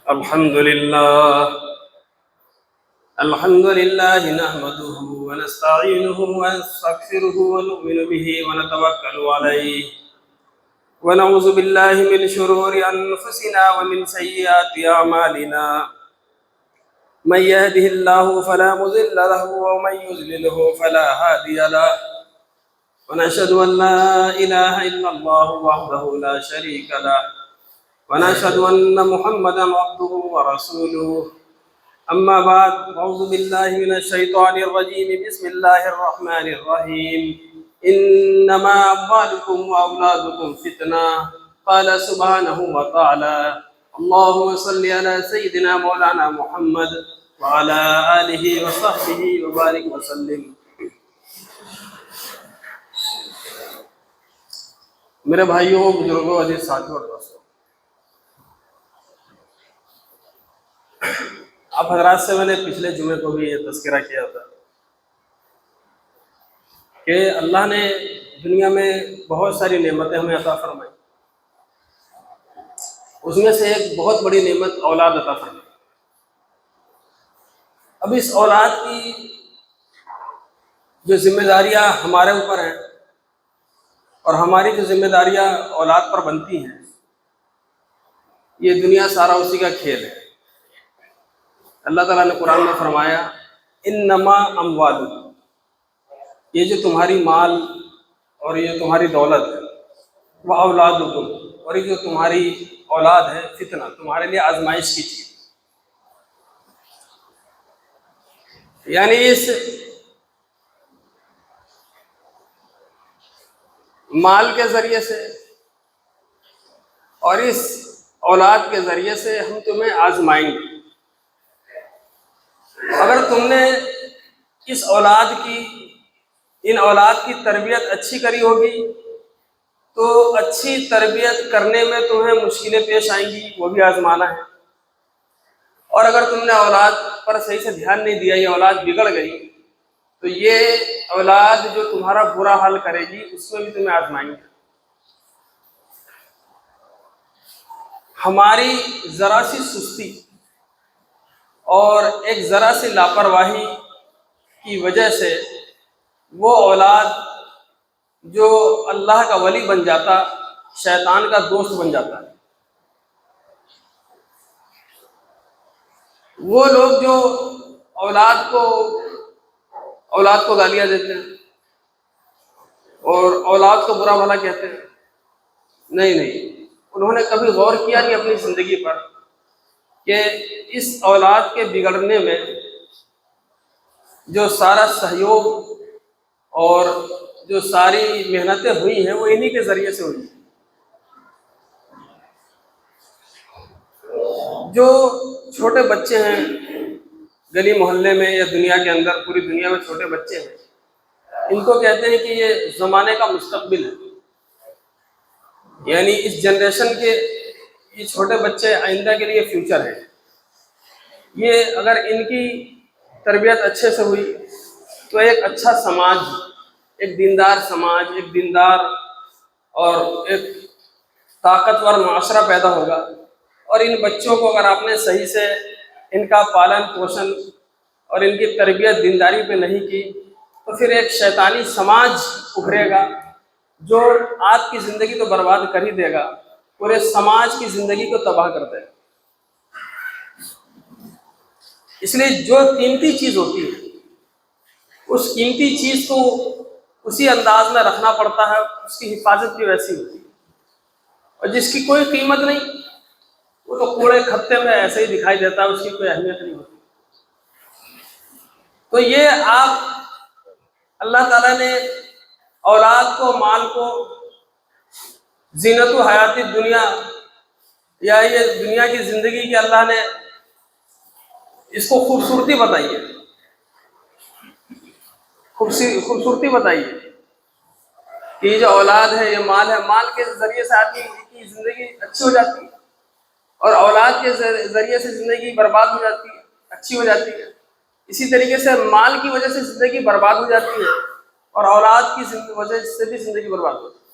अल्हम्दुलिल्लाह नहमदुहु व नस्तईनुहु व नस्तगफिरुहु व नु'मिनु बिही व नतवक्कलु अलैहि व नऊज़ु बिल्लाहि मिन शुरूरि अनफुसिना व मिन सय्यिआति अमालिना मन यहदिहिल्लाहु फला मुज़िल्ल लहु व मन युज़लिलहु फला हादिय लहु व नशहदु अन ला इलाहा इल्लल्लाहु वहदहु ला शरीक लहु व नशहदु अन्न मुहम्मदन अब्दुहु व रसूलुहु अम्मा बाद अऊज़ु बिल्लाहि मिनश शैतानिर रजीम बिस्मिल्लाहिर रहमानिर रहीम इन्नमा अम्वालुकुम व औलादुकुम फितना क़ाल सुब्हानहु व तआला अल्लाहुम्मा सल्लि अला सय्यिदिना मौलाना मुहम्मद व अला आलिहि व सहबिहि व बारिक व सल्लिम। मेरे भाइयों, बुजुर्गों, अजीज साथियों और दोस्तों, आप हजरात से मैंने पिछले जुमे को भी ये तज़किरा किया था कि अल्लाह ने दुनिया में बहुत सारी नेमतें हमें अता फरमाई। उसमें से एक बहुत बड़ी नेमत औलाद अता फरमाई। अब इस औलाद की जो जिम्मेदारियां हमारे ऊपर हैं और हमारी जो जिम्मेदारियां औलाद पर बनती हैं, ये दुनिया सारा उसी का खेल है। अल्लाह ताला ने कुरान में फरमाया इन्नमा अम्वालुकुम, ये जो तुम्हारी माल और ये तुम्हारी दौलत है, व औलादुकुम, और ये जो तुम्हारी औलाद है, फितना, तुम्हारे लिए आजमाइश की चीज। यानी इस माल के जरिए से और इस औलाद के जरिए से हम तुम्हें आजमाएंगे। अगर तुमने इस औलाद की, इन औलाद की तरबियत अच्छी करी होगी तो अच्छी तरबियत करने में तुम्हें मुश्किलें पेश आएंगी, वो भी आजमाना है। और अगर तुमने औलाद पर सही से ध्यान नहीं दिया, ये औलाद बिगड़ गई, तो ये औलाद जो तुम्हारा बुरा हाल करेगी, उसमें भी तुम्हें आजमाएंगे। हमारी जरा सी सुस्ती और एक ज़रा सी लापरवाही की वजह से वो औलाद जो अल्लाह का वली बन जाता, शैतान का दोस्त बन जाता है। वो लोग जो औलाद को गालियाँ देते हैं और औलाद को बुरा भला कहते हैं, नहीं, उन्होंने कभी गौर किया नहीं अपनी ज़िंदगी पर कि इस औलाद के बिगड़ने में जो सारा सहयोग और जो सारी मेहनतें हुई हैं, वो इन्हीं के जरिए से हुई। जो छोटे बच्चे हैं गली मोहल्ले में या दुनिया के अंदर, पूरी दुनिया में छोटे बच्चे हैं, इनको कहते हैं कि ये ज़माने का मुस्तकबिल है। यानी इस जनरेशन के ये छोटे बच्चे आइंदा के लिए फ्यूचर है। ये अगर इनकी तरबियत अच्छे से हुई तो एक अच्छा समाज, एक दीनदार समाज, एक दीनदार और एक ताकतवर माशरा पैदा होगा। और इन बच्चों को अगर आपने सही से इनका पालन पोषण और इनकी तरबियत दीनदारी पे नहीं की, तो फिर एक शैतानी समाज उभरेगा जो आपकी ज़िंदगी तो बर्बाद कर ही देगा, पूरे समाज की ज़िंदगी को तबाह कर देगा। इसलिए जो कीमती चीज़ होती है, उस कीमती चीज़ को उसी अंदाज में रखना पड़ता है, उसकी हिफाजत भी वैसी होती है। और जिसकी कोई कीमत नहीं, वो तो कूड़े खत्ते में ऐसे ही दिखाई देता है, उसकी कोई अहमियत नहीं होती। तो ये आप, अल्लाह ताला ने औलाद को, माल को जीनतु हयाती दुनिया, या ये दुनिया की ज़िंदगी की अल्लाह ने इसको खूबसूरती बताई है, खूबसूरती बताई है कि ये जो औलाद है, ये माल है, माल के जरिए से आदमी की ज़िंदगी अच्छी हो जाती है और औलाद के जरिए से ज़िंदगी बर्बाद हो जाती है, अच्छी हो जाती है। इसी तरीके से माल की वजह से ज़िंदगी बर्बाद हो जाती है और औलाद की वजह से भी ज़िंदगी बर्बाद हो जाती है।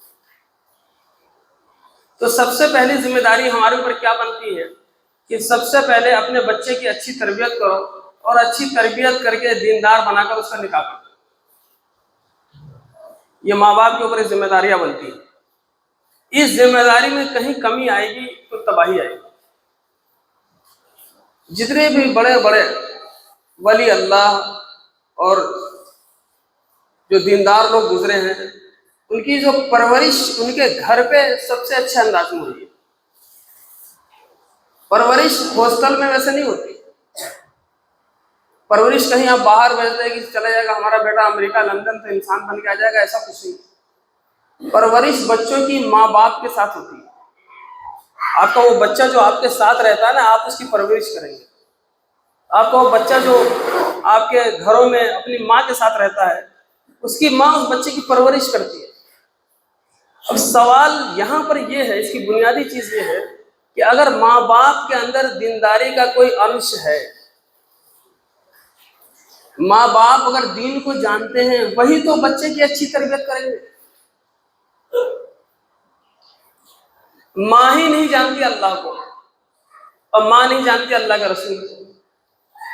तो सबसे पहली जिम्मेदारी हमारे ऊपर क्या बनती है कि सबसे पहले अपने बच्चे की अच्छी तरबियत करो और अच्छी तरबियत करके दीनदार बनाकर उसका निकाह करो। ये माँ बाप के ऊपर जिम्मेदारियां बनती हैं। इस जिम्मेदारी में कहीं कमी आएगी तो तबाही आएगी। जितने भी बड़े बड़े वली अल्लाह और जो दीनदार लोग गुजरे हैं, उनकी जो परवरिश उनके घर पे सबसे अच्छे अंदाज में हुई है। परवरिश हॉस्टल में वैसे नहीं होती। परवरिश कहीं आप बाहर भेज दें कि चला जाएगा हमारा बेटा अमेरिका लंदन तो इंसान बन के आ जाएगा, ऐसा कुछ नहीं। परवरिश बच्चों की माँ बाप के साथ होती है। आपका वो बच्चा जो आपके साथ रहता है ना, आप उसकी परवरिश करेंगे। आपका वो बच्चा जो आपके घरों में अपनी माँ के साथ रहता है, उसकी माँ उस बच्चे की परवरिश करती है। अब सवाल यहाँ पर यह है, इसकी बुनियादी चीज ये है कि अगर माँ बाप के अंदर दीनदारी का कोई अंश है, माँ बाप अगर दीन को जानते हैं, वही तो बच्चे की अच्छी तरबियत करेंगे। माँ ही नहीं जानती अल्लाह को, और माँ नहीं जानती अल्लाह के रसूल को,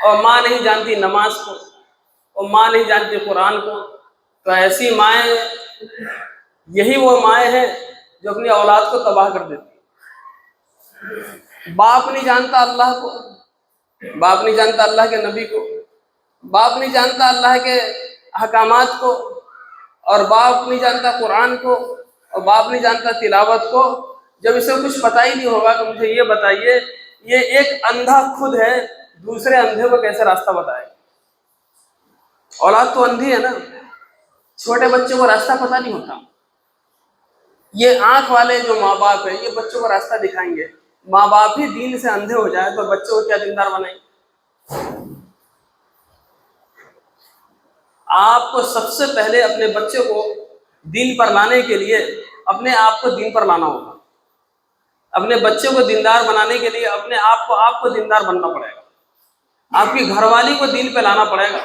और माँ नहीं जानती नमाज को, और माँ नहीं जानती कुरान को, तो ऐसी माएँ, यही वो माएँ हैं जो अपनी औलाद को तबाह कर देती। बाप नहीं जानता अल्लाह को, बाप नहीं जानता अल्लाह के नबी को, बाप नहीं जानता अल्लाह के अहकामात को, और बाप नहीं जानता कुरान को, और बाप नहीं जानता तिलावत को। जब इसे कुछ पता ही नहीं होगा तो मुझे ये बताइए, ये एक अंधा खुद है, दूसरे अंधे को कैसे रास्ता बताएगा? औलाद तो अंधी है ना, छोटे बच्चों को रास्ता पता नहीं होता। ये आंख वाले जो माँ बाप है, ये बच्चों को रास्ता दिखाएंगे। माँ बाप ही दीन से अंधे हो जाए तो बच्चों को क्या दीनदार बनाएंगे? आपको सबसे पहले अपने बच्चे को दीन पर लाने के लिए अपने आप को दीन पर लाना होगा। अपने बच्चे को दीनदार बनाने के लिए अपने आप को दीनदार बनना पड़ेगा। आपकी घरवाली को दीन पे लाना पड़ेगा।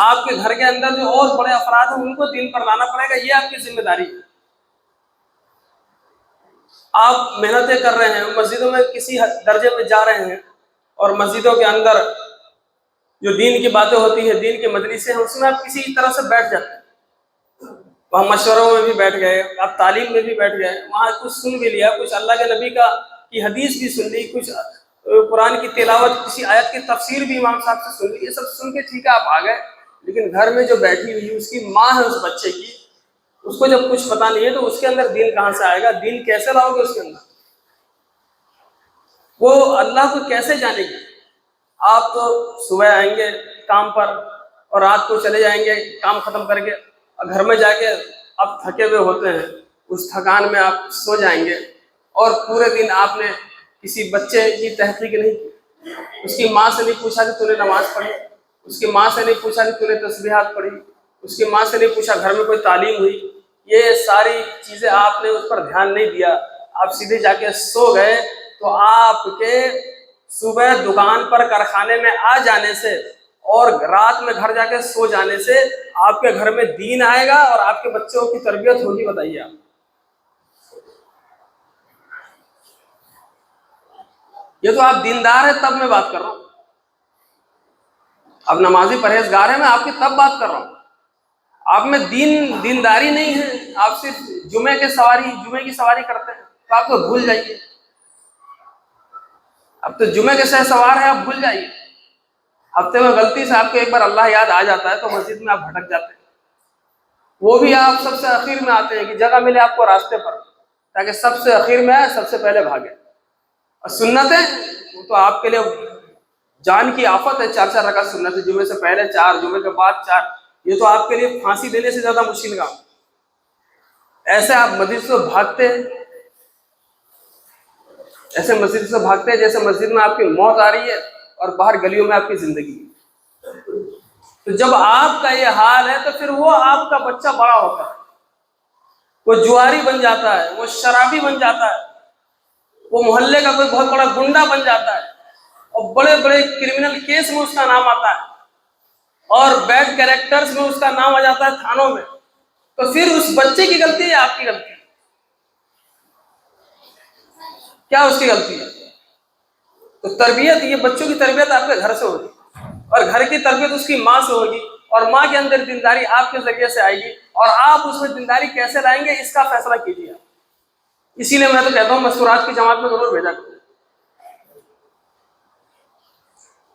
आपके घर के अंदर जो और बड़े अफराद हैं उनको दीन पर लाना पड़ेगा। ये आपकी जिम्मेदारी है। आप मेहनतें कर रहे हैं, मस्जिदों में किसी दर्जे पे जा रहे हैं, और मस्जिदों के अंदर जो दीन की बातें होती है, दीन के मजलिसें हैं, उसमें आप किसी तरह से बैठ जाते हैं। वहाँ मशवरों में भी बैठ गए, आप तालीम में भी बैठ गए, वहाँ कुछ सुन भी लिया, कुछ अल्लाह के नबी की हदीस भी सुन ली, कुछ कुरान की तिलावत, किसी आयत की तफसीर भी इमाम साहब से सुन ली। ये सब सुन के ठीक है, आप आ गए। लेकिन घर में जो बैठी हुई उसकी माँ है उस बच्चे की, उसको जब कुछ पता नहीं है तो उसके अंदर दीन कहाँ से आएगा? दीन कैसे लाओगे उसके अंदर? वो अल्लाह को कैसे जानेगी? आप तो सुबह आएंगे काम पर और रात को चले जाएंगे काम खत्म करके, और घर में जाके आप थके हुए होते हैं, उस थकान में आप सो जाएंगे, और पूरे दिन आपने किसी बच्चे की तहकीक नहीं की। उसकी माँ से नहीं पूछा कि तूने नमाज पढ़ी, उसकी माँ से नहीं पूछा कि तूने तस्बीहात पढ़ी, उसकी माँ से नहीं पूछा घर में कोई तालीम हुई। ये सारी चीज़ें आपने उस पर ध्यान नहीं दिया, आप सीधे जाके सो गए। तो आपके सुबह दुकान पर कारखाने में आ जाने से और रात में घर जाके सो जाने से आपके घर में दीन आएगा और आपके बच्चों की तरबियत होगी? बताइए आप। ये तो आप दीनदार है तब मैं बात कर रहा हूं। अब नमाजी परहेजगार है, मैं आपकी तब बात कर रहा हूं। आप में दीनदारी नहीं है, आप सिर्फ जुमे की सवारी करते हैं, तो आप तो भूल जाइए। अब तो जुमे के सह सवार है, आप भूल जाइए। हफ्ते में गलती से आपको एक बार अल्लाह याद आ जाता है तो मस्जिद में आप भटक जाते हैं। वो भी आप सबसे आखिर में आते हैं कि जगह मिले आपको रास्ते पर, ताकि सबसे आखिर में आए, सबसे पहले भागे। और सुन्नतें वो तो आपके लिए जान की आफत है। 4-4 रकात सुन्नत, जुमे से पहले 4, जुमे के बाद 4, ये तो आपके लिए फांसी देने से ज्यादा मुश्किल काम। ऐसे आप मस्जिद से भागते हैं, ऐसे मस्जिद से भागते हैं जैसे मस्जिद में आपकी मौत आ रही है और बाहर गलियों में आपकी जिंदगी। तो जब आपका ये हाल है तो फिर वो आपका बच्चा बड़ा होता है, वो जुआरी बन जाता है, वो शराबी बन जाता है, वो मोहल्ले का कोई बहुत बड़ा गुंडा बन जाता है, और बड़े बड़े क्रिमिनल केस में उसका नाम आता है, और बैड कैरेक्टर्स में उसका नाम आ जाता है थानों में। तो फिर उस बच्चे की गलती है आपकी गलती? क्या उसकी गलती है? तो तरबियत, ये बच्चों की तरबियत आपके घर से होगी, और घर की तरबियत उसकी माँ से होगी, और माँ के अंदर दीनदारी आपके जरिए से आएगी, और आप उसमें दीनदारी कैसे लाएंगे इसका फैसला कीजिए आप। इसीलिए मैं तो कहता हूँ मस्तूरात की जमात में जरूर भेजा करो।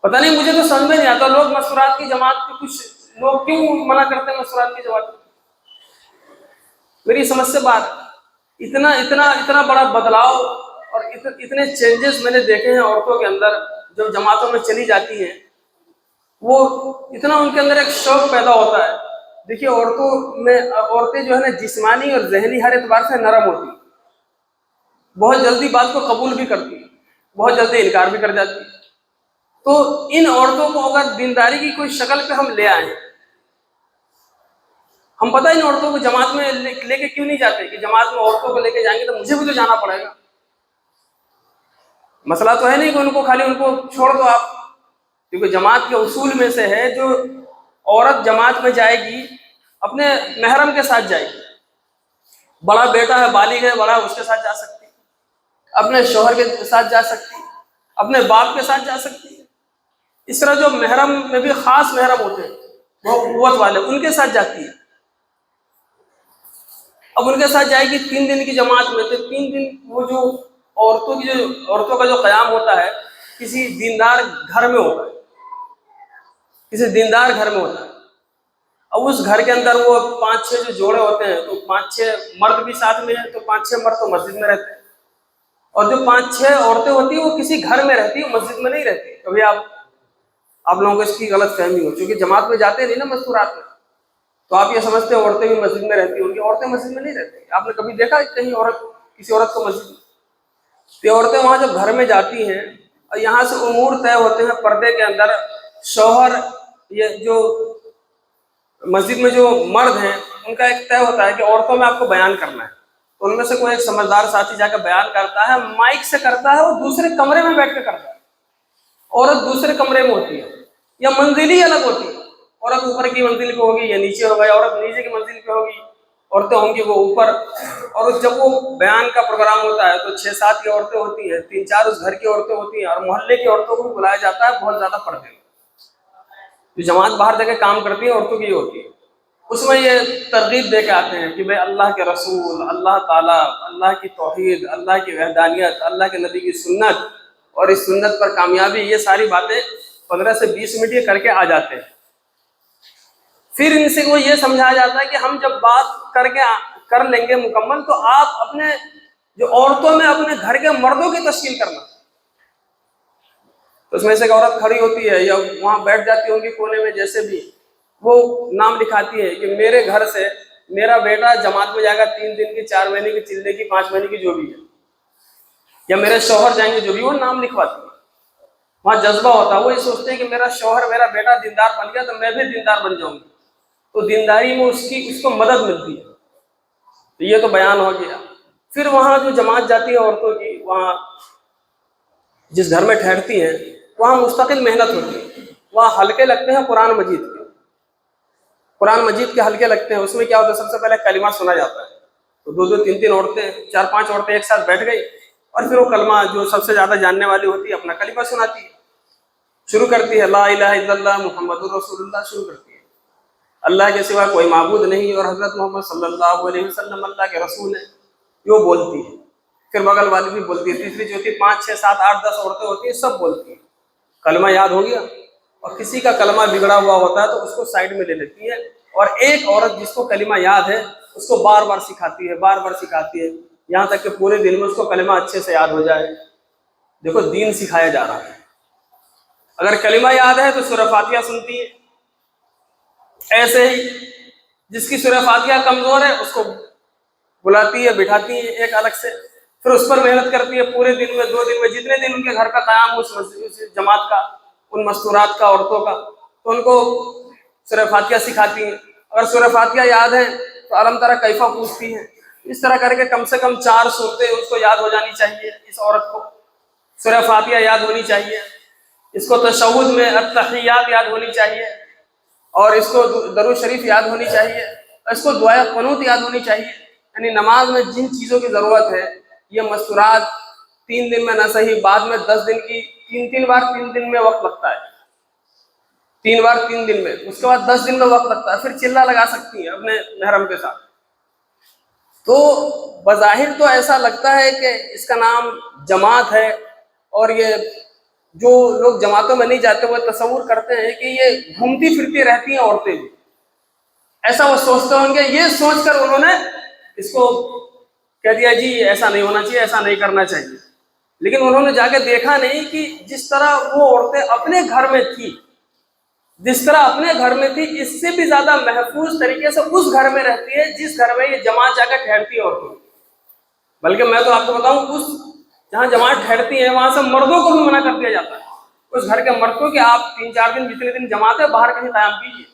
पता नहीं, मुझे तो समझ में नहीं आता लोग मस्तूरात की जमात के, कुछ लोग क्यों मना करते हैं मस्तूरात की जमात। मेरी समझ से बात, इतना इतना इतना बड़ा बदलाव और इतने चेंजेस मैंने देखे हैं औरतों के अंदर, जब जमातों में चली जाती हैं, वो इतना उनके अंदर एक शौक पैदा होता है। देखिए औरतें जो है ना, जिस्मानी और जहनी हर एतबार से नरम होती है, बहुत जल्दी बात को कबूल भी करती है, बहुत जल्दी इनकार भी कर जाती है। तो इन औरतों को अगर दीनदारी की कोई शक्ल पे हम ले आए, हम पता इन औरतों को जमात में लेके क्यों नहीं जाते कि जमात में औरतों को लेके जाएंगे तो मुझे भी तो जाना पड़ेगा। मसला तो है नहीं कि उनको खाली उनको छोड़ दो आप, क्योंकि जमात के उसूल में से है जो औरत जमात में जाएगी अपने महरम के साथ जाएगी। बड़ा बेटा है, बालिग है, बड़ा, उसके साथ जा सकती है, अपने शौहर के साथ जा सकती है, अपने बाप के साथ जा सकती है। इस तरह जो महरम में भी खास महरम होते हैं, वो कुव्वत वाले, उनके साथ जाती है। अब उनके साथ जाएगी 3 दिन की जमात में, तो 3 दिन वो जो औरतों का जो क़याम होता है किसी दीनदार घर में होता है, किसी दीनदार घर में होता है। अब उस घर के अंदर वो 5-6 जो जोड़े होते हैं, तो 5-6 मर्द भी साथ में है, तो 5-6 मर्द तो मस्जिद में रहते हैं, और जो 5-6 औरतें होती है वो किसी घर में रहती है, मस्जिद में नहीं रहती। कभी आप लोगों को इसकी गलत फहमी हो, क्योंकि जमात में जाते नहीं ना मस्तूरात में, तो आप ये समझते हैं औरतें भी मस्जिद में रहती होंगी। औरतें मस्जिद में नहीं रहती। आपने कभी देखा कहीं किसी औरत को मस्जिद में? तो औरतें वहां जब घर में जाती हैं, और यहाँ से उमूर तय होते हैं पर्दे के अंदर, शौहर, ये जो मस्जिद में जो मर्द हैं उनका एक तय होता है कि औरतों में आपको बयान करना है। तो उनमें से कोई एक समझदार साथी जाकर बयान करता है, माइक से करता है, वो दूसरे कमरे में बैठ कर करता है। औरत दूसरे कमरे में होती है, या मंजिल ही अलग होती है। औरत ऊपर की मंजिल पे होगी या नीचे होगा, या औरत नीचे की मंजिल पे होगी, औरतें होंगी वो ऊपर। और जब वो बयान का प्रोग्राम होता है तो 6-7 की औरतें होती हैं, 3-4 उस घर की औरतें होती हैं, और मोहल्ले की औरतों को भी बुलाया जाता है बहुत ज्यादा पर्दे में। जो जमात बाहर जाके काम करती है औरतों की होती है, उसमें ये तरगीब दे के आते हैं कि भाई अल्लाह के रसूल, अल्लाह ताला, अल्लाह की तौहीद, अल्लाह की वहदानियत, अल्लाह के नबी की सुन्नत, और इस सुन्नत पर कामयाबी, ये सारी बातें 15 से 20 मिनट ये करके आ जाते हैं। फिर इनसे को ये समझाया जाता है कि हम जब बात कर लेंगे मुकम्मल, तो आप अपने जो औरतों में अपने घर के मर्दों की तश्कील करना। तो उसमें से एक औरत खड़ी होती है या वहां बैठ जाती होंगी कोने में, जैसे भी वो नाम लिखाती है कि मेरे घर से मेरा बेटा जमात में जाएगा 3 दिन की, 4 महीने की, चिल्ले की, 5 महीने की, जो भी है, या मेरे शौहर जाएंगे, जो भी, वो नाम लिखवाती है। वहां जज्बा होता है, वो ये सोचते हैं कि मेरा शौहर, मेरा बेटा दीनदार बन गया तो मैं भी दीनदार बन जाऊंगी, तो दीनदारी में उसको मदद मिलती है। तो ये तो बयान हो गया। फिर वहां जो जमात जाती है औरतों की, वहां जिस घर में ठहरती हैं, वहां मुस्तकिल मेहनत होती है। वहां हल्के लगते हैं कुरान मजीद के, कुरान मजीद के हल्के लगते हैं। उसमें क्या होता है, सबसे पहले कलिमा सुना जाता है। तो 2-2, 3-3 औरतें, 4-5 औरतें एक साथ बैठ गई, और फिर वो कलमा जो सबसे ज्यादा जानने वाली होती है अपना कलिमा सुनाती है, शुरू करती है, ला इलाहा इल्लल्लाह मुहम्मदुर रसूलुल्लाह, शुरू करती है, अल्लाह के सिवा कोई माबूद नहीं और हजरत मोहम्मद सल्लल्लाहु अलैहि वसल्लम अल्लाह के रसूल है, यो बोलती है। फिर बगल वाली भी बोलती है, तीसरी, चौथी, 5, 6, 7, 8, 10 औरतें होती है, सब बोलती है। कलमा याद हो गया, और किसी का कलमा बिगड़ा हुआ होता है तो उसको साइड में ले लेती है, और एक औरत जिसको कलिमा याद है उसको बार बार सिखाती है, बार बार सिखाती है, यहाँ तक कि पूरे दिन में उसको कलिमा अच्छे से याद हो जाए। देखो, दीन सिखाया जा रहा है। अगर कलिमा याद है तो सूरह फातिहा सुनती है। ऐसे ही जिसकी सूरह फातिहा कमजोर है उसको बुलाती है, बिठाती है एक अलग से, फिर उस पर मेहनत करती है पूरे दिन में, 2 दिन में, जितने दिन उनके घर का क़याम हो, उस जमात का, उन मस्तूरात का, औरतों का, तो उनको सूरह फातिहा सिखाती हैं। अगर सूरह फातिहा याद है तो अलम तरा कैफा पूछती हैं। इस तरह करके कम से कम 4 सूरतें उसको याद हो जानी चाहिए। इस औरत को सूरह फातिहा याद होनी चाहिए, इसको तशहुद में अत्तहियात याद होनी चाहिए, और इसको दरूद शरीफ याद होनी चाहिए, इसको दुआ क़ुनूत याद होनी चाहिए। यानी नमाज में जिन चीज़ों की ज़रूरत है, ये मस्तूरात 3 दिन में न सही, बाद में 10 दिन की 3 बार 3 दिन में वक्त लगता है, 3 बार 3 दिन में, उसके बाद 10 दिन में वक्त लगता है, फिर चिल्ला लगा सकती है अपने महरम के साथ। तो बज़ाहिर तो ऐसा लगता है कि इसका नाम जमात है, और ये जो लोग जमातों में नहीं जाते वो तसव्वुर करते हैं कि ये घूमती फिरती रहती हैं औरतें भी, ऐसा वो सोचते होंगे। ये सोचकर उन्होंने इसको कह दिया जी ऐसा नहीं होना चाहिए, ऐसा नहीं करना चाहिए। लेकिन उन्होंने जाके देखा नहीं कि जिस तरह वो औरतें अपने घर में थी, जिस तरह अपने घर में थी, इससे भी ज्यादा महफूज तरीके से उस घर में रहती है जिस घर में ये जमात जाकर ठहरती है औरतें। बल्कि मैं तो आपको बताऊं, उस जहां जमात ठहरती है वहां से मर्दों को भी मना कर दिया जाता है, उस घर के मर्द को, कि आप 3-4 दिन जितने दिन जमात है बाहर कहीं कायम कीजिए।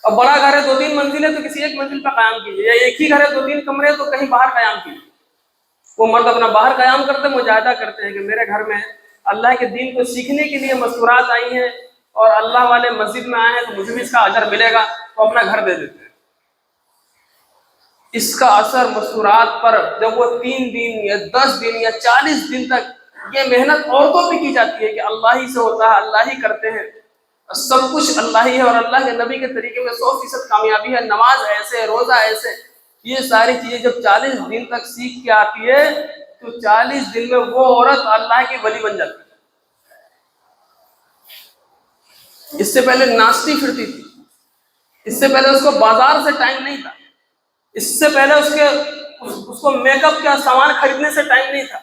अब बड़ा घर है 2-3 मंजिल है तो किसी एक मंजिल पर कायम कीजिए, या एक ही घर है 2-3 कमरे तो कहीं बाहर कायम कीजिए। वो मर्द अपना बाहर कयाम करते, मुजाहिदा करते हैं कि मेरे घर में अल्लाह के दीन को सीखने के लिए मस्तूरात आई हैं और अल्लाह वाले मस्जिद में आए हैं तो मुझे भी इसका अजर मिलेगा, तो अपना घर दे देते हैं। इसका असर मस्तूरात पर जब वो 3 दिन या 10 दिन या 40 दिन तक ये मेहनत औरतों पे की जाती है कि अल्लाह ही से होता है, अल्लाह ही करते हैं, सब कुछ अल्लाह ही है और अल्लाह के नबी के तरीके में 100% कामयाबी है, नमाज ऐसे, रोजा ऐसे, ये सारी चीजें जब 40 दिन तक सीख के आती है तो 40 दिन में वो औरत अल्लाह की वली बन जाती है। इससे पहले नाचती फिरती थी, इससे पहले उसको बाजार से टाइम नहीं था, इससे पहले उसको मेकअप का सामान खरीदने से टाइम नहीं था,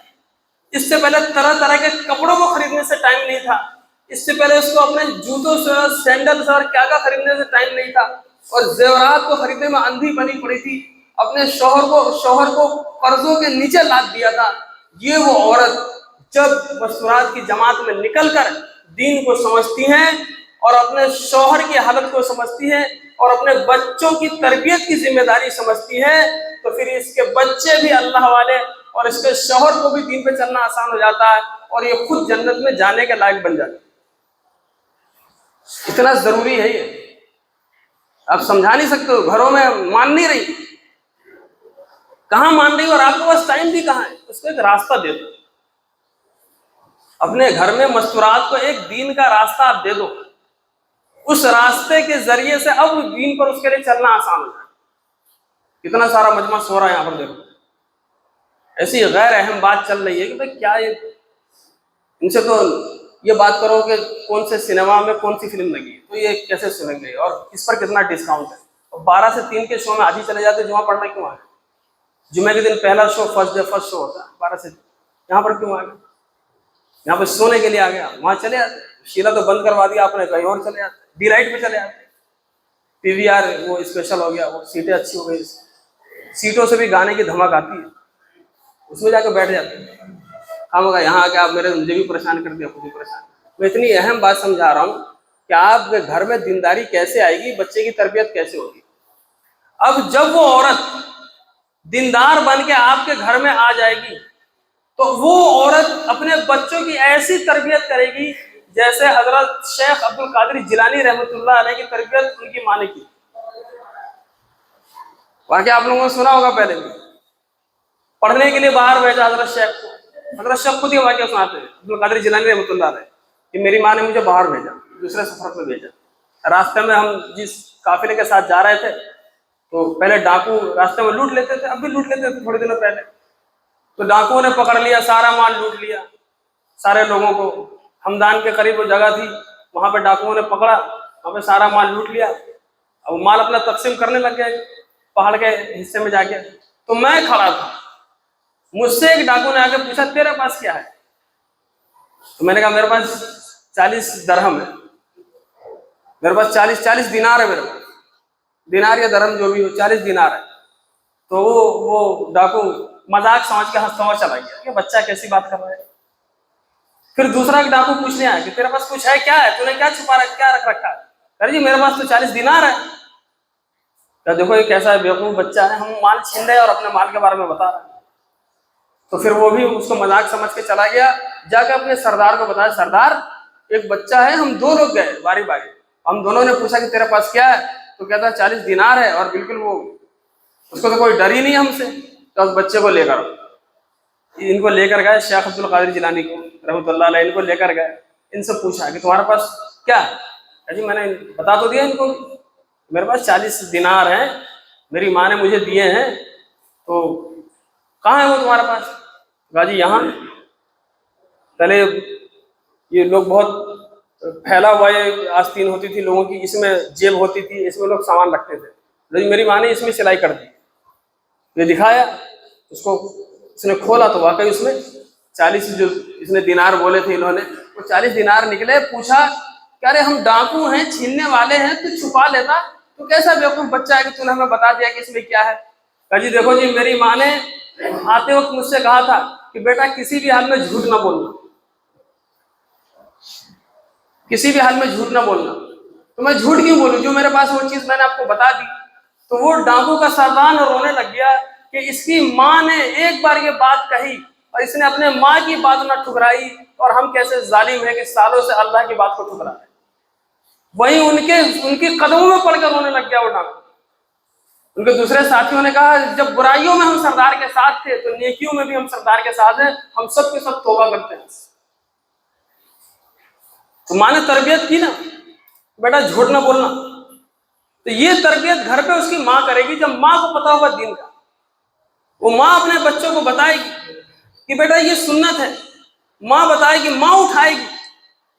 इससे पहले तरह तरह के कपड़ों को खरीदने से टाइम नहीं था, इससे पहले उसको अपने जूतों से, सैंडल से और क्या क्या खरीदने से टाइम नहीं था, और जेवरात को खरीदने में अंधी बनी पड़ी थी, अपने शौहर को कर्जों के नीचे लाद दिया था। ये वो औरत जब मस्तूरात की जमात में निकलकर दीन को समझती हैं और अपने शौहर की हालत को समझती है और अपने बच्चों की तरबियत की जिम्मेदारी समझती है, तो फिर इसके बच्चे भी अल्लाह वाले और इसके शौहर को भी दीन पे चलना आसान हो जाता है और ये खुद जन्नत में जाने के लायक बन जाता है। इतना जरूरी है ये, आप समझा नहीं सकते हो। घरों में मान नहीं रही, कहां मान रही, और आपके पास टाइम भी कहां है। उसको एक रास्ता दे दो, अपने घर में मस्तूरात को एक दीन का रास्ता आप दे दो, उस रास्ते के जरिए से अब दीन पर उसके लिए चलना आसान हो जाए। कितना सारा मजमा सो रहा है यहाँ पर, देखो ऐसी गैर अहम बात चल रही है कि भाई क्या ये, इनसे तो ये बात करो कि कौन से सिनेमा में कौन सी फिल्म लगी तो ये कैसे सुनेंगे और इस पर कितना डिस्काउंट है। और 12 से 3 के शो में आज ही चले जाते, जुमा पढ़ना क्यों आ गए? जुमे के दिन पहला शो फर्स्ट शो होता है 12 से, यहाँ पर क्यों आ गए? यहाँ पर सोने के लिए आ गया, वहां चले आते। शीला तो बंद करवा दिया आपने, कहीं और चले आते, डिलाइट पे चले आते, पीवीआर वो स्पेशल हो गया, वो सीटें अच्छी हो गई, सीटों से भी गाने की धमक आती है, उसमें जाकर बैठ जाते हैं। हम यहाँ आके आप मुझे भी परेशान कर दिया, खुद भी परेशान। मैं इतनी अहम बात समझा रहा हूँ कि आपके घर में दीनदारी कैसे आएगी, बच्चे की तरबियत कैसे होगी। अब जब वो औरत दीनदार बन के आपके घर में आ जाएगी तो वो औरत अपने बच्चों की ऐसी तरबियत करेगी जैसे हजरत शेख अब्दुल कादिर जिलानी रहमतुल्लाह अलैह की तरबियत उनकी माँ ने की। वाकई आप लोगों ने सुना होगा, पहले भी पढ़ने के लिए बाहर भेजा हजरत शेख को, हजरत शेख खुद ही वाकई सुनाते हैं अब्दुल कादिर जिलानी रहमतुल्लाह अलैह कि मेरी माँ ने मुझे बाहर भेजा, दूसरे सफर में भेजा। रास्ते में हम जिस काफिले के साथ जा रहे थे तो पहले डाकू रास्ते में लूट लेते थे, अब भी लूट लेते थे थोड़े दिनों पहले, तो डाकुओं ने पकड़ लिया, सारा माल लूट लिया सारे लोगों को। हमदान के करीब वो जगह थी, वहां पे डाकुओं ने पकड़ा, वहां पे सारा माल लूट लिया। अब माल अपना तकसीम करने लग गए पहाड़ के हिस्से में जाके। तो मैं खड़ा था, मुझसे एक डाकू ने आके पूछा तेरे पास क्या है? तो मैंने कहा मेरे पास 40 दरहम है, मेरे पास 40 दिनार है, मेरे पास दिनार या दरहम जो भी हो 40 दिनार है। तो वो डाकू मजाक समझ के हंसता हुआ चला गया कि बच्चा कैसी बात कर रहा है। फिर दूसरा डाकू पूछने आया कि तेरे पास कुछ है क्या है, तूने क्या छुपा रखा, क्या रख रखा है? अरे जी मेरे पास तो 40 दिनार है। तो देखो ये कैसा है बेवकूफ बच्चा है, हम माल छीन रहे और अपने माल के बारे में बता रहे हैं। तो फिर वो भी उसको मजाक समझ के चला गया, जाकर अपने सरदार को बताया सरदार एक बच्चा है, हम 2 लोग गए बारी बारी, हम दोनों ने पूछा कि तेरे पास क्या है, तो कहता 40 दिनार है और बिल्कुल वो उसको तो कोई डर ही नहीं हमसे, तो उस बच्चे को लेकर इनको लेकर गए शेख अब्दुल कादिर जिलानी को रहमतुल्लाह अलैह, इनको लेकर गए, इनसे पूछा कि तुम्हारे पास क्या है? जी मैंने बता तो दिया इनको, मेरे पास 40 दिनार हैं, मेरी माँ ने मुझे दिए हैं, तो कहाँ है वो तुम्हारे पास? कहा जी यहाँ। पहले ये लोग बहुत फैला हुआ ये आस्तीन होती थी लोगों की, इसमें जेब होती थी, इसमें लोग सामान रखते थे, लेकिन मेरी माँ ने इसमें सिलाई कर दी। ये दिखाया उसको, उसने खोला तो वाकई उसमें 40 जो इसने दिनार बोले थे इन्होंने, वो 40 दिनार निकले। पूछा कि अरे हम डाकू हैं, छीनने वाले हैं, तू छुपा लेता, तो कैसा बेवकूफ बच्चा है कि तूने हमें बता दिया कि इसमें क्या है। कहा जी देखो जी, मेरी माँ ने आते वक्त मुझसे कहा था कि बेटा किसी भी हाल में झूठ ना बोलना, किसी भी हाल में झूठ ना बोलना। तो मैं झूठ क्यों बोलूं, जो मेरे पास वो चीज मैंने आपको बता दी। तो वो डाकू का सरदार रोने लग गया कि इसकी माँ ने एक बार ये बात कही और इसने अपने माँ की बात ना ठुकराई, और हम कैसे जालिम है कि सालों से अल्लाह की बात को ठुकरा रहे। वहीं उनके कदमों में पड़कर रोने लग गया वो डाकू। उनके दूसरे साथियों ने कहा जब बुराइयों में हम सरदार के साथ थे तो नेकियों में भी हम सरदार के साथ हैं, हम सब के सब तौबा करते हैं। तो माँ ने तरबियत की ना, बेटा झूठ ना बोलना। तो ये तरबियत घर पे उसकी माँ करेगी। जब माँ को पता होगा दीन का, वो माँ अपने बच्चों को बताएगी कि बेटा ये सुन्नत है, माँ बताएगी, माँ उठाएगी।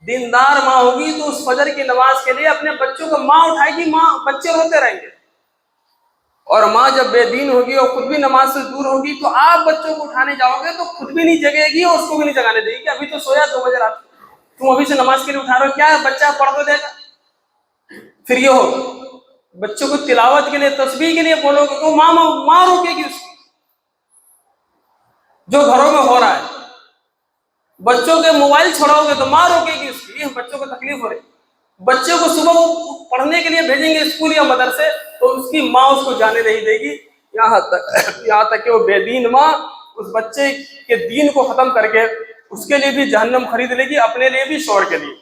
दीनदार माँ होगी तो उस फजर की नमाज के लिए अपने बच्चों को माँ उठाएगी, माँ बच्चे रोते रहेंगे। और माँ जब बेदीन होगी और खुद भी नमाज से दूर होगी तो आप बच्चों को उठाने जाओगे तो खुद भी नहीं जगेगी और उसको भी नहीं जगाने देगी कि अभी तो सोया 2 बजे रात, तुम अभी से नमाज के लिए उठा रहे हो, क्या है बच्चा पढ़ तो देगा। फिर ये हो बच्चों को तिलावत के लिए, तस्बीह के लिए बोलोगे तो माँ रोकेगी उसकी। जो घरों में हो रहा है, बच्चों के मोबाइल छोड़ाओगे तो माँ रोकेगी उसकी, बच्चों को तकलीफ हो रही। बच्चे को सुबह पढ़ने के लिए भेजेंगे स्कूल या मदरसे तो उसकी माँ उसको जाने नहीं देगी, यहाँ तक कि वो बेदीन माँ उस बच्चे के दीन को खत्म करके उसके लिए भी जहन्नम खरीद लेगी, अपने लिए भी, शोर के लिए।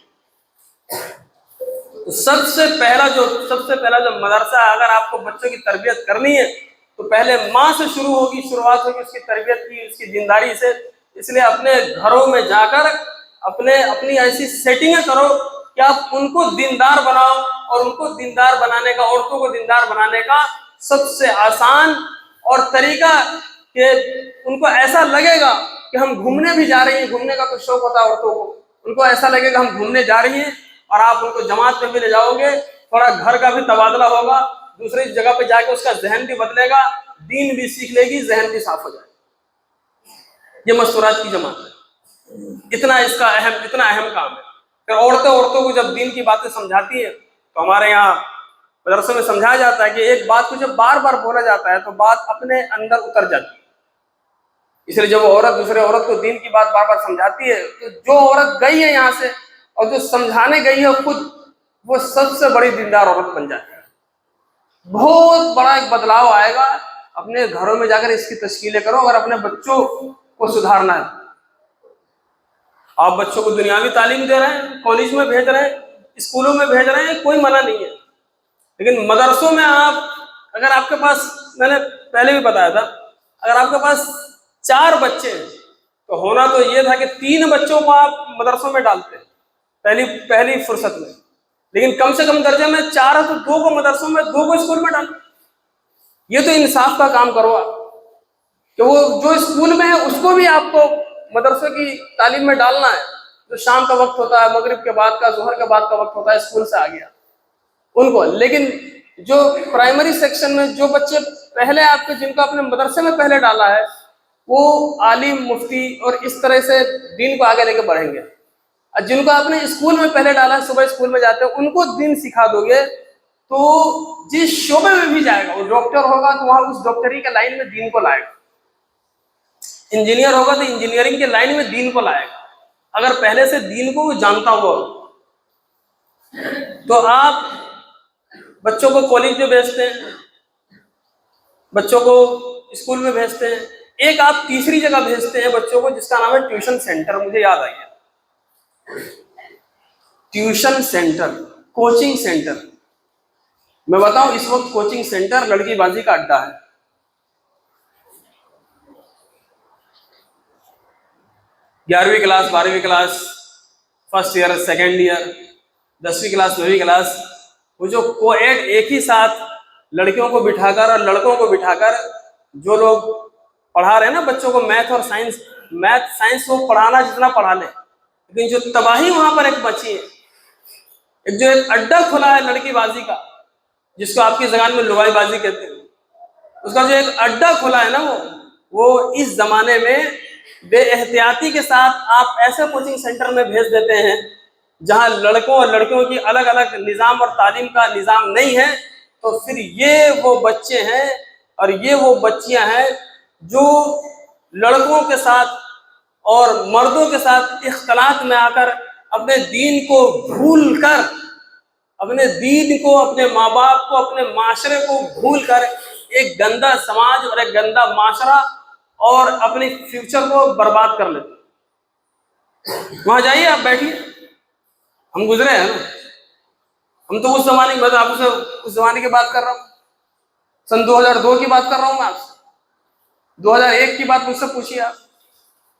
तो सबसे पहला जो मदरसा, अगर आपको बच्चों की तरबियत करनी है तो पहले माँ से शुरुआत होगी उसकी तरबियत की, उसकी दीनदारी से। इसलिए अपने घरों में जाकर अपनी ऐसी सेटिंगें करो कि आप उनको दीनदार बनाओ, और उनको दीनदार बनाने का, औरतों को दीनदार बनाने का सबसे आसान और तरीका कि उनको ऐसा लगेगा कि हम घूमने भी जा रही हैं। घूमने का तो शौक होता है औरतों को, उनको ऐसा लगेगा हम घूमने जा रही हैं, और आप उनको जमात में भी ले जाओगे, थोड़ा घर का भी तबादला होगा, दूसरी जगह पे जाके उसका जहन भी बदलेगा, दीन भी सीख लेगी, जहन भी साफ हो जाएगा। ये मस्तूरात की जमात है, इतना अहम काम है। फिर औरतों को जब दीन की बातें समझाती है तो हमारे यहाँ मदरसों में समझाया जाता है कि एक बात को जब बार बार बोला जाता है तो बात अपने अंदर उतर जाती है। इसलिए जब औरत दूसरे औरत को दीन की बात बार बार समझाती है तो जो औरत गई है यहाँ से और जो समझाने गई है खुद, वो सबसे बड़ी दीनदार औरत बन जाती है। बहुत बड़ा एक बदलाव आएगा। अपने घरों में जाकर इसकी तश्कीलें करो। अगर अपने बच्चों को सुधारना है, आप बच्चों को दुनियावी तालीम दे रहे हैं, कॉलेज में भेज रहे हैं, स्कूलों में भेज रहे हैं, कोई मना नहीं है, लेकिन मदरसों में अगर आपके पास, मैंने पहले भी बताया था, अगर आपके पास 4 बच्चे हैं तो होना तो ये था कि 3 बच्चों को आप मदरसों में डालते पहली फुर्सत में, लेकिन कम से कम दर्जे में 4 है तो 2 को मदरसों में, 2 को स्कूल में डालो। ये तो इंसाफ का काम करो आप कि वो जो स्कूल में है उसको भी आपको मदरसे की तालीम में डालना है। जो शाम का वक्त होता है, मगरिब के बाद का, जोहर के बाद का वक्त होता है, स्कूल से आ गया उनको। लेकिन जो प्राइमरी सेक्शन में जो बच्चे पहले आपके, जिनको आपने मदरसे में पहले डाला है, वो आलिम, मुफ्ती और इस तरह से दीन को आगे लेके बढ़ेंगे। और जिनको आपने स्कूल में पहले डाला है, सुबह स्कूल में जाते हैं, उनको दीन सिखा दोगे तो जिस शोबे में भी जाएगा, वो डॉक्टर होगा तो वहां उस डॉक्टरी के लाइन में दीन को लाएगा, इंजीनियर होगा तो इंजीनियरिंग के लाइन में दीन को लाएगा, अगर पहले से दीन को जानता हो। तो आप बच्चों को कॉलेज में भेजते हैं, बच्चों को स्कूल में भेजते हैं, एक आप तीसरी जगह भेजते हैं बच्चों को जिसका नाम है ट्यूशन सेंटर। मुझे याद आ गया, ट्यूशन सेंटर, कोचिंग सेंटर। मैं बताऊं, इस वक्त कोचिंग सेंटर लड़कीबाजी का अड्डा है। 11वीं क्लास, 12वीं class, first year, second year, 10वीं क्लास, 9वीं क्लास, वो जो कोएड एक ही साथ लड़कियों को बिठाकर और लड़कों को बिठाकर जो लोग पढ़ा रहे हैं ना बच्चों को मैथ और साइंस, मैथ साइंस वो पढ़ाना जितना पढ़ा ले, लेकिन जो तबाही वहां पर एक बची है, एक जो एक अड्डा खुला है लड़कीबाजी का, जिसको आपकी जबान में लुगाईबाजी कहते हैं, उसका जो एक अड्डा खुला है ना, वो इस जमाने में बेएहतियाती के साथ आप ऐसे कोचिंग सेंटर में भेज देते हैं जहां लड़कों और लड़कियों की अलग अलग निज़ाम और तालीम का निज़ाम नहीं है, तो फिर ये वो बच्चे हैं और ये वो बच्चियां हैं जो लड़कों के साथ और मर्दों के साथ इख्तलात में आकर अपने दीन को भूल कर, अपने दीन को, अपने माँ बाप को, अपने माशरे को भूल कर एक गंदा समाज और एक गंदा माशरा और अपने फ्यूचर को बर्बाद कर लेते। वहां जाइए, आप बैठिए, हम गुजरे हैं ना, हम तो उस जमाने की, मैं तो आपसे उस जमाने की बात कर रहा हूँ, सन 2002 की बात कर रहा हूँ मैं आपसे। 2001 की बात मुझसे पूछिए आप,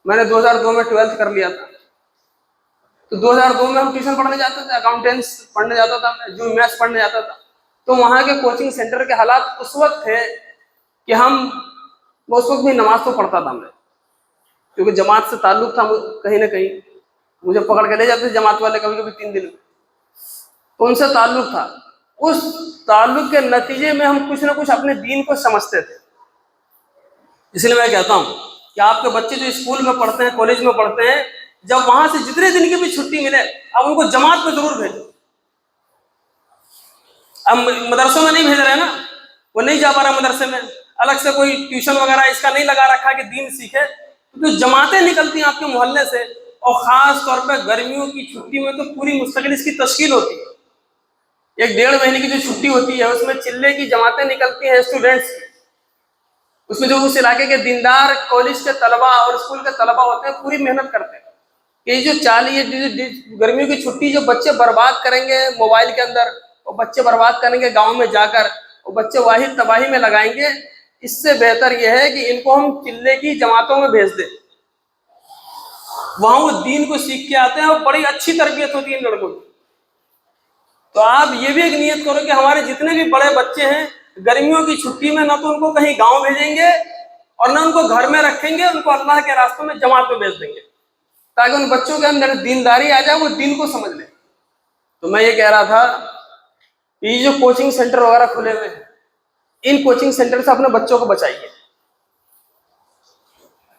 मैंने 2002 में 12th कर लिया था, तो 2002 में हम ट्यूशन पढ़ने जाते थे, अकाउंटेंट्स पढ़ने जाता था मैं, जो मैथ्स पढ़ने जाता था, तो वहाँ के कोचिंग सेंटर के हालात उस वक्त थे कि उस वक्त भी नमाज तो पढ़ता था मैं, क्योंकि जमात से ताल्लुक था कहीं ना कहीं, मुझे पकड़ के ले जाते थे जमात वाले कभी कभी 3 दिन में, तो उनसे ताल्लुक था। उस ताल्लुक के नतीजे में हम कुछ ना कुछ अपने दीन को समझते थे। इसलिए मैं कहता हूँ कि आपके बच्चे जो स्कूल में पढ़ते हैं, कॉलेज में पढ़ते हैं, जब वहां से जितने दिन की भी छुट्टी मिले अब उनको जमात में जरूर भेजो। अब मदरसों में नहीं भेज रहे ना, वो नहीं जा पा रहा मदरसे में, अलग से कोई ट्यूशन वगैरह इसका नहीं लगा रखा कि दीन सीखे, तो जमातें निकलती हैं आपके मोहल्ले से, और खास तौर पर गर्मियों की छुट्टी में तो पूरी मुस्तकिल इसकी तश्कील होती है। 1-1.5 महीने की जो छुट्टी होती है उसमें चिल्ले की जमातें निकलती हैं स्टूडेंट्स की, उसमें जो उस इलाके के दीनदार कॉलेज के तलबा और स्कूल के तलबा होते हैं, पूरी मेहनत करते हैं कि जो गर्मियों की छुट्टी जो बच्चे बर्बाद करेंगे मोबाइल के अंदर, वो बच्चे बर्बाद करेंगे गांव में जाकर, वो बच्चे वाहिद तबाही में लगाएंगे, इससे बेहतर यह है कि इनको हम चिल्ले की जमातों में भेज दें, वहां वो दीन को सीख के आते हैं और बड़ी अच्छी तरबियत होती है इन लड़कों की। तो आप ये भी एक नियत करो कि हमारे जितने भी बड़े बच्चे हैं गर्मियों की छुट्टी में ना तो उनको कहीं गांव भेजेंगे और ना उनको घर में रखेंगे, उनको अल्लाह के रास्तों में जमात में भेज देंगे, ताकि उन बच्चों के अंदर दीनदारी आ जाए, वो दीन को समझ ले। तो मैं ये कह रहा था, ये जो कोचिंग सेंटर वगैरह खुले हुए हैं, इन कोचिंग सेंटर से अपने बच्चों को बचाइए,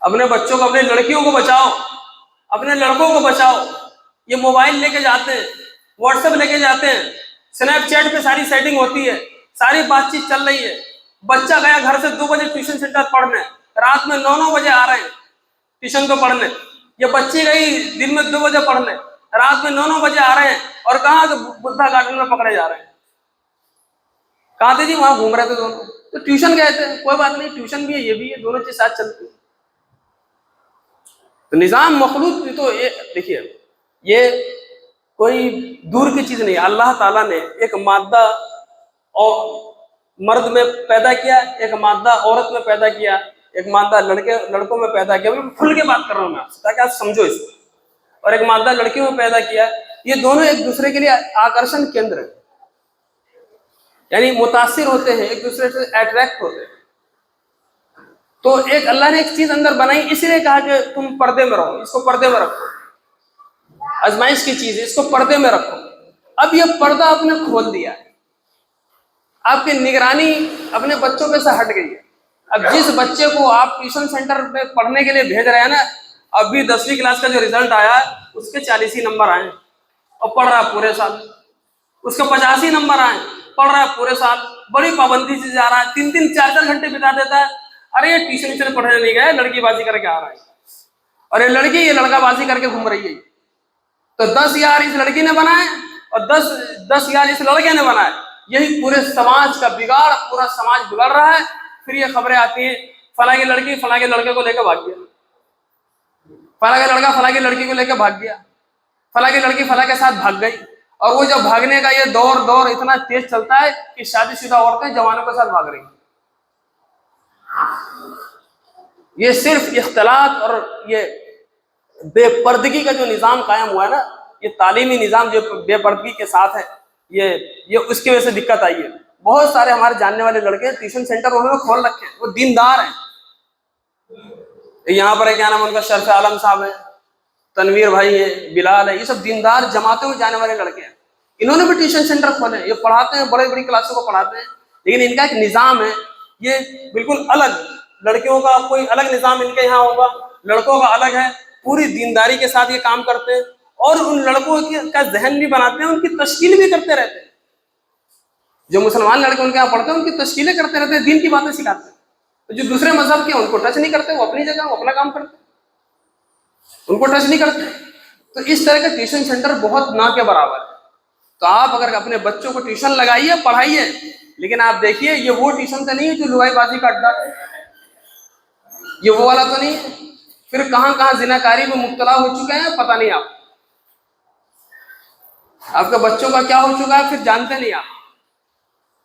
अपने बच्चों को, अपने लड़कियों को बचाओ, अपने लड़कों को बचाओ। ये मोबाइल लेके जाते हैं, व्हाट्सएप लेके जाते हैं, स्नैपचैट पे सारी सेटिंग होती है, सारी बातचीत चल रही है। बच्चा गया घर से 2 बजे ट्यूशन सेंटर पढ़ने, रात में 9-9 बजे आ रहे हैं ट्यूशन को पढ़ने। ये बच्ची गई दिन में 2 बजे पढ़ने, रात में 9-9 बजे आ रहे हैं, और कहाँ बुद्धा गार्डन में पकड़े जा रहे हैं। कहाँ थे जी? वहां घूम रहे थे दोनों, तो ट्यूशन गए थे, कोई बात नहीं, ट्यूशन भी है, ये भी है, दोनों चीज साथ चलती है। तो निज़ाम मखलूक, तो ये देखिए, ये कोई दूर की चीज नहीं, अल्लाह ताला ने एक मादा और मर्द में पैदा किया, एक मादा औरत में पैदा किया, एक मादा लड़कों में पैदा किया, खुल के बात कर रहा हूं मैं आपसे ताकि आप समझो इसको, और एक मादा लड़कियों में पैदा किया। ये दोनों एक दूसरे के लिए आकर्षण केंद्र है, यानी मुतासिर होते हैं, एक दूसरे से अट्रैक्ट होते हैं। तो एक अल्लाह ने एक चीज अंदर बनाई, इसलिए कहा कि तुम पर्दे में रहो, इसको पर्दे में रखो, आजमाइश की चीज है, इसको पर्दे में रखो। अब ये पर्दा आपने खोल दिया है, आपकी निगरानी अपने बच्चों पे से हट गई है। अब जिस बच्चे को आप ट्यूशन सेंटर में पढ़ने के लिए भेज रहे हैं ना, अभी 10वीं क्लास का जो रिजल्ट आया उसके 40 ही नंबर आए और पढ़ रहा पूरे साल, उसके 85 नंबर आए, पढ़ रहा है पूरे साल, बड़ी पाबंदी से जा रहा है, 3-3 4-4 घंटे बिता देता है। अरे ये ट्यूशन पढ़ने नहीं गया, लड़कीबाजी करके आ रहा है, और ये लड़की ये लड़काबाजी करके घूम रही है। तो 10 यार इस लड़की ने बनाए और 10 यार इस लड़के ने बनाए, यही पूरे समाज का बिगाड़, पूरा समाज बिगड़ रहा है। फिर ये खबरें आती हैं, फला की लड़की फला के लड़के को लेकर भाग गया, फला का लड़का फला की लड़की को लेकर भाग गया, फला की लड़की फला के साथ भाग गई। और वो जब भागने का ये दौर इतना तेज चलता है कि शादीशुदा औरतें जवानों के साथ भाग रही हैं। ये सिर्फ इख्तलात और ये बेपर्दगी का जो निज़ाम कायम हुआ है ना, ये तालीमी निज़ाम जो बेपर्दगी के साथ है, ये उसकी वजह से दिक्कत आई है। बहुत सारे हमारे जानने वाले लड़के ट्यूशन सेंटर उन्होंने खोल रखे हैं, वो दीनदार हैं। यहाँ पर है, क्या नाम उनका, शरफ आलम साहब है, तनवीर भाई है, बिलाल है, ये सब दीनदार जमातों में जाने वाले लड़के हैं। इन्होंने भी ट्यूशन सेंटर खोले, ये पढ़ाते हैं, बड़ी बड़ी क्लासों को पढ़ाते हैं, लेकिन इनका एक निज़ाम है, ये बिल्कुल अलग। लड़कियों का कोई अलग निज़ाम इनके यहाँ होगा, लड़कों का अलग है। पूरी दीनदारी के साथ ये काम करते हैं और उन लड़कों का जहन भी बनाते हैं, उनकी तश्कील भी करते रहते हैं। जो मुसलमान लड़के उनके यहाँ पढ़ते हैं उनकी तश्कीलें करते रहते हैं, दीन की बातें सिखाते हैं। तो जो दूसरे मजहब के उनको टच नहीं करते, वो अपनी जगह वो अपना काम करते, उनको टच नहीं करते। तो इस तरह का ट्यूशन सेंटर बहुत ना के बराबर है। तो आप अगर अपने बच्चों को ट्यूशन लगाइए, पढ़ाइए, लेकिन आप देखिए ये वो ट्यूशन तो नहीं है जो लुगाईबाजी का अड्डा है, ये वो वाला तो नहीं है। फिर कहां कहां जिनाकारी में मुब्तला हो चुके हैं पता नहीं, आपके बच्चों का क्या हो चुका है फिर जानते नहीं आप।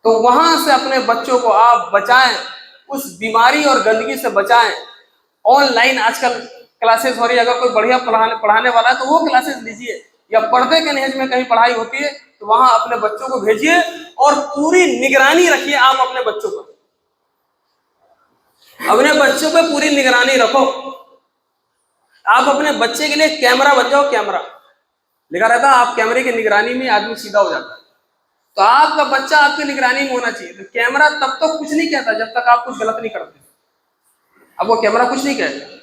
तो वहां से अपने बच्चों को आप बचाएं, उस बीमारी और गंदगी से बचाएं। ऑनलाइन आजकल क्लासेस हो रही है, अगर कोई बढ़िया पढ़ाने वाला है तो वो क्लासेस लीजिए, या पर्दे के नहज में कहीं पढ़ाई होती है तो वहां अपने बच्चों को भेजिए और पूरी निगरानी रखिए। आप अपने बच्चों पर, अपने बच्चों पे पूरी निगरानी रखो। आप अपने बच्चे के लिए कैमरा बन जाओ, कैमरा लिखा रहता है, आप कैमरे की निगरानी में आदमी सीधा हो जाता है। तो आपका बच्चा आपकी निगरानी में होना चाहिए। तो कैमरा तब तक कुछ नहीं कहता जब तक आप कुछ गलत नहीं करते। अब वो कैमरा कुछ नहीं कहता,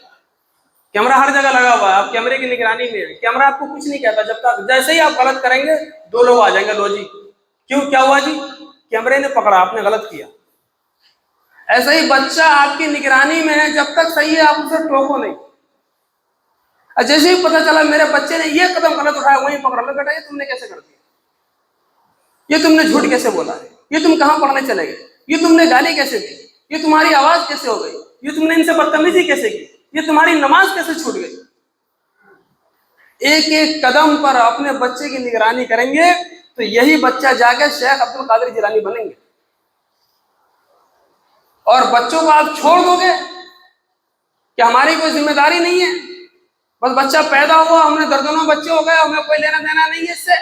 कैमरा हर जगह लगा हुआ है, आप कैमरे की निगरानी में है, कैमरा आपको कुछ नहीं कहता जब तक, जैसे ही आप गलत करेंगे दो लोग आ जाएंगे, लो जी क्यों, क्या हुआ जी, कैमरे ने पकड़ा, आपने गलत किया। ऐसे ही बच्चा आपकी निगरानी में है, जब तक सही है आप उसे टोको नहीं। जैसे ही पता चला मेरे बच्चे ने ये कदम गलत उठाया, वहीं पकड़ लो, बेटा ये तुमने कैसे कर दिया, ये तुमने झूठ कैसे बोला है, ये तुम कहां पढ़ने चले गए, ये तुमने गाली कैसे दी, ये तुम्हारी आवाज कैसे हो गई, ये तुमने इनसे बदतमीजी कैसे की, ये तुम्हारी नमाज कैसे छूट गई। एक एक कदम पर अपने बच्चे की निगरानी करेंगे तो यही बच्चा जाके शेख अब्दुल कादिर जिलानी बनेंगे। और बच्चों को आप छोड़ दोगे कि हमारी कोई जिम्मेदारी नहीं है, बस बच्चा पैदा हुआ, हमने दर्जनों बच्चे हो गए, हमें कोई लेना देना नहीं है इससे,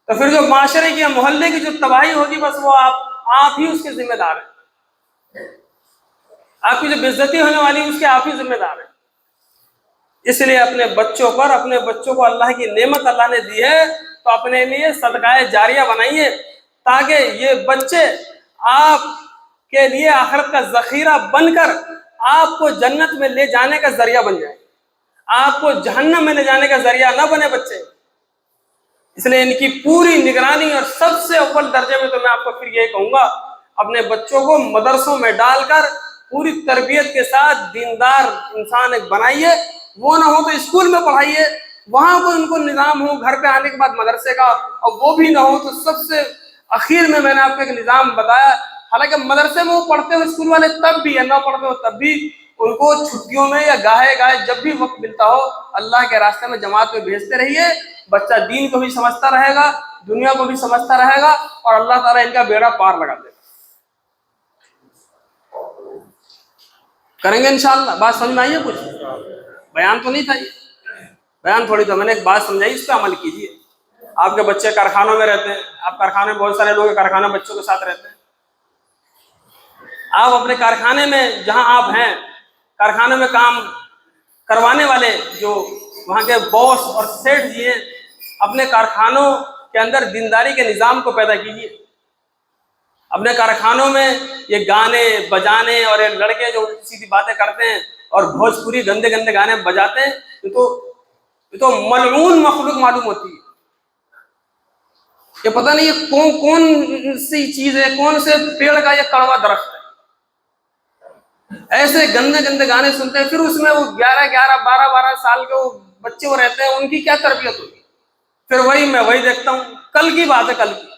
तो फिर जो माशरे की, मोहल्ले की जो तबाही होगी बस वो आप ही उसके जिम्मेदार हैं। आपकी जो बेइज्जती होने वाली है उसके आप ही जिम्मेदार हैं। इसलिए अपने बच्चों को अल्लाह की नेमत अल्लाह ने दी है तो अपने लिए सदकाए जारिया बनाइए, ताकि ये बच्चे आपके लिए आखिरत का जखीरा बनकर आपको जन्नत में ले जाने का जरिया बन जाए, आपको जहन्नम में ले जाने का जरिया ना बने बच्चे। इसलिए इनकी पूरी निगरानी, और सबसे अव्वल दर्जे में तो मैं आपको फिर यही कहूंगा, अपने बच्चों को मदरसों में डालकर पूरी तरबियत के साथ दीनदार इंसान एक बनाइए। वो ना हो तो स्कूल में पढ़ाइए, वहां कोई उनको निज़ाम हो, घर पे आने के बाद मदरसे का, और वो भी ना हो तो सबसे आखिर में मैंने आपको एक निज़ाम बताया। हालांकि मदरसे में वो पढ़ते हो स्कूल वाले तब भी, या ना पढ़ते हो तब भी, उनको छुट्टियों में या गाहे जब भी वक्त मिलता हो अल्लाह के रास्ते में जमात में भेजते रहिए। बच्चा दीन को भी समझता रहेगा, दुनिया को भी समझता रहेगा, और अल्लाह ताला इनका बेड़ा पार लगा देगा। करेंगे इंशाअल्लाह। बात समझ में आई है? कुछ बयान तो नहीं था ये, बयान थोड़ी था, मैंने एक बात समझाई, इस पर अमल कीजिए। आपके बच्चे कारखानों में रहते हैं, आप कारखाने में, बहुत सारे लोग कारखाना बच्चों के साथ रहते हैं। आप अपने कारखाने में जहां आप हैं, कारखाने में काम करवाने वाले जो वहां के बॉस और सेठ जी हैं, अपने कारखानों के अंदर दीनदारी के निज़ाम को पैदा कीजिए। अपने कारखानों में ये गाने बजाने और ये लड़के जो सीधी बातें करते हैं और भोजपुरी गंदे गंदे गाने बजाते हैं, ये तो मलऊन मखलूक मालूम होती है। ये पता नहीं ये कौन सी चीज है, कौन से पेड़ का ये कड़वा दरख्त है। ऐसे गंदे गंदे गाने सुनते हैं, फिर उसमें वो 11-11, 12-12 साल के वो बच्चे वो रहते हैं, उनकी क्या तरबियत होगी। फिर मैं वही देखता हूँ, कल की बात है, कल की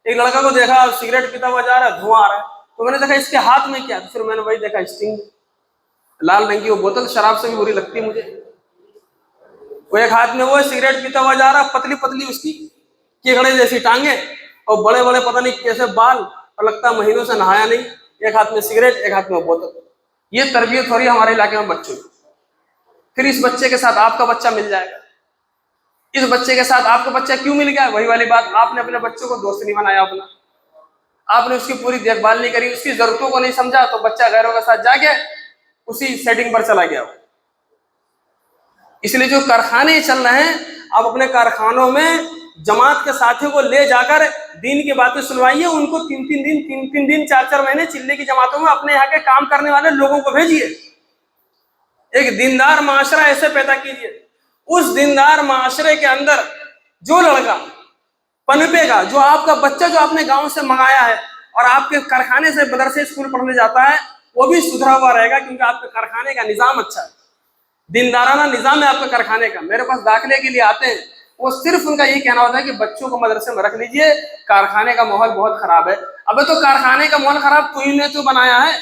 एक लड़का को देखा सिगरेट पीता हुआ जा रहा है, धुआं आ रहा है, तो मैंने देखा इसके हाथ में क्या, तो फिर मैंने वही देखा स्टिंग, लाल रंग की वो बोतल, शराब से भी बुरी लगती है मुझे। वो एक हाथ में वो सिगरेट पीता हुआ जा रहा, पतली पतली उसकी केकड़े जैसी टांगे और बड़े बड़े पता नहीं कैसे बाल, और लगता महीनों से नहाया नहीं, एक हाथ में सिगरेट एक हाथ में बोतल। ये तरबियत हो रही है हमारे इलाके में बच्चों की। फिर इस बच्चे के साथ आपका बच्चा मिल जाएगा। इस बच्चे के साथ आपका बच्चा क्यों मिल गया? वही वाली बात, आपने अपने बच्चों को दोस्त नहीं बनाया अपना, आपने उसकी पूरी देखभाल नहीं करी, उसकी जरूरतों को नहीं समझा, तो बच्चा गैरों के साथ जाके उसी सेटिंग पर चला गया। इसलिए जो कारखाने चल रहे हैं, आप अपने कारखानों में जमात के साथियों को ले जाकर दीन की बातें सुनवाइए, उनको 3 दिन 4 महीने चिल्ले की जमातों में अपने यहाँ के काम करने वाले लोगों को भेजिए। एक दीनदार माशरा ऐसे पैदा कीजिए, उस दीनदार माशरे के अंदर जो लड़का पनपेगा, जो आपका बच्चा जो आपने गांव से मंगाया है और आपके कारखाने से मदरसे स्कूल पढ़ने जाता है, वो भी सुधरा हुआ रहेगा, क्योंकि आपके कारखाने का निजाम अच्छा है, दीनदाराना निजाम है आपके कारखाने का। मेरे पास दाखिले के लिए आते हैं, वो सिर्फ उनका यही कहना होता है कि बच्चों को मदरसे में रख लीजिए, कारखाने का माहौल बहुत खराब है। अबे तो कारखाने का माहौल खराब तू ही ने तो बनाया है,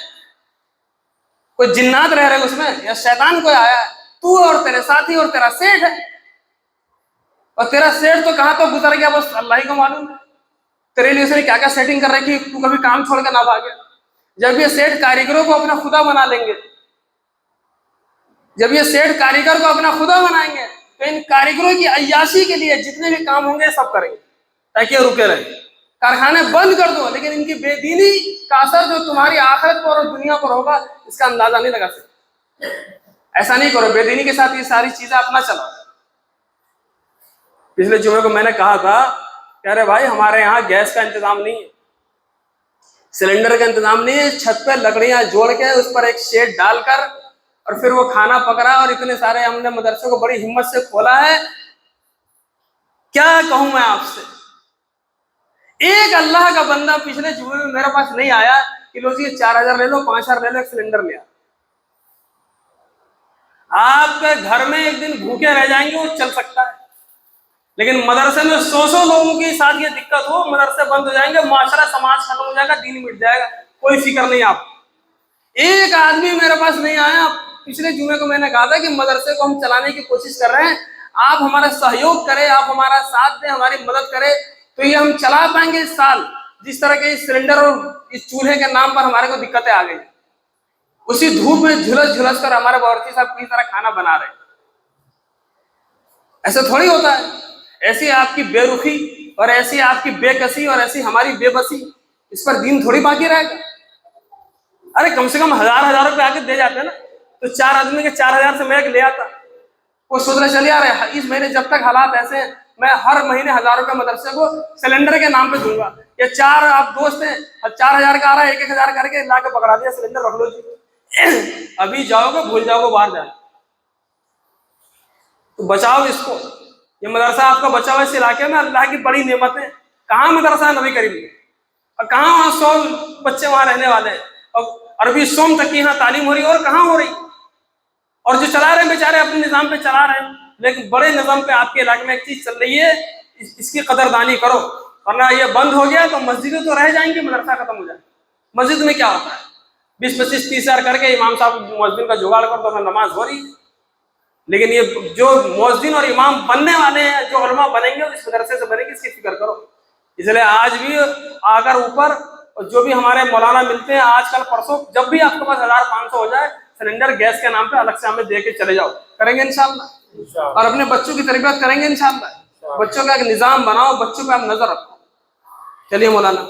कोई जिन्नात रह रहे उसमें या शैतान कोई आया है? तू और तेरे साथी और तेरा सेठ है, और तेरा सेठ तो कहाँ तो गुजर गया बस अल्लाह ही को मालूम है। तेरे लिए उसने क्या क्या सेटिंग कर रखी, तू कभी काम छोड़ के ना भागे। जब ये सेठ कारीगरों को अपना खुदा बना लेंगे, जब ये सेठ कारीगर को अपना खुदा बनाएंगे, तो इन कारीगरों की अय्याशी के लिए जितने भी काम होंगे सब करेंगे ताकि ये रुके रहे। कारखाने बंद कर दो, लेकिन इनकी बेदीनी का असर जो तुम्हारी आखिरत पर और दुनिया पर होगा, इसका अंदाजा नहीं लगा सकते। ऐसा नहीं करो, बेदीनी के साथ ये सारी चीजें अपना चलाओ। पिछले जुमे को मैंने कहा था, कह रहे भाई हमारे यहाँ गैस का इंतजाम नहीं है, सिलेंडर का इंतजाम नहीं है, छत पे लकड़ियां जोड़ के उस पर एक शेड डालकर और फिर वो खाना पकड़ा, और इतने सारे हमने मदरसों को बड़ी हिम्मत से खोला है। क्या कहूं मैं आपसे, एक अल्लाह का बंदा पिछले जुमे में मेरे पास नहीं आया कि लो जी 4000 ले लो, 5000 ले लो, एक सिलेंडर ले आओ। आपके घर में एक दिन भूखे रह जाएंगे, वो चल सकता है, लेकिन मदरसे में 100 लोगों के साथ ये दिक्कत हो, मदरसे बंद हो जाएंगे, माशरा समाज खत्म हो जाएगा, दीन मिट जाएगा, कोई फिक्र नहीं। आप एक आदमी मेरे पास नहीं आया। पिछले जुमे को मैंने कहा था कि मदरसे को हम चलाने की कोशिश कर रहे हैं, आप हमारा सहयोग करें, आप हमारा साथ दें, हमारी मदद करें, तो ये हम चला पाएंगे इस साल। जिस तरह के इस सिलेंडर और इस चूल्हे के नाम पर हमारे को दिक्कतें आ गई, उसी धूप में झुलस कर हमारे बावर्ची साहब किस तरह खाना बना रहे, ऐसा थोड़ी होता है। ऐसी आपकी बेरुखी और ऐसी आपकी बेकसी और ऐसी हमारी बेबसी, इस पर दीन थोड़ी बाकी रहेगा। अरे कम से कम 1000 रुपए आके दे जाते हैं ना, तो 4 आदमी के 4000 से मैं एक ले आता। वो सोच रहे चलिए यार इस महीने जब तक हालात ऐसे हैं, मैं हर महीने 1000 रुपए मदरसे को सिलेंडर के नाम पे दूंगा। ये 4 आप दोस्त हैं, 4000 का आ रहा है, 1000 करके ला के पकड़ा दिया, सिलेंडर रख लो जी। अभी जाओगे भूल जाओगे बाहर जाए, तो बचाओ इसको। ये मदरसा आपका बचा हुआ इस इलाके में अल्लाह की बड़ी नेमत है। कहाँ मदरसा है नबी करीम में, और कहाँ वहाँ 100 बच्चे वहां रहने वाले हैं, और अरबी सोम तक की यहाँ तालीम हो रही है, और कहाँ हो रही। और जो चला रहे हैं बेचारे अपने निजाम पे चला रहे हैं, लेकिन बड़े निजाम पे आपके इलाके में एक चीज चल रही है, इसकी कदरदानी करो, वरना ये बंद हो गया तो मस्जिदें तो रह जाएंगी, मदरसा खत्म हो जाए। मस्जिद में क्या होता है, 20-25-30 हजार करके इमाम साहब मुअज्जिन का जुगाड़ कर दो, नमाज हो रही। लेकिन ये जो मुअज्जिन और इमाम बनने वाले हैं, जो उलमा बनेंगे, इस मदरसे से बनेंगे, इसकी फिक्र करो। इसलिए आज भी अगर ऊपर जो भी हमारे मौलाना मिलते हैं, आजकल परसों जब भी आपके पास 1500 हो जाए, सिलेंडर गैस के नाम पे अलग से हमें दे के चले जाओ, करेंगे इंशाअल्लाह। और अपने बच्चों की तरबियत करेंगे इंशाअल्लाह। बच्चों का एक निजाम बनाओ, बच्चों पे आप नजर रखो। चलिए मौलाना।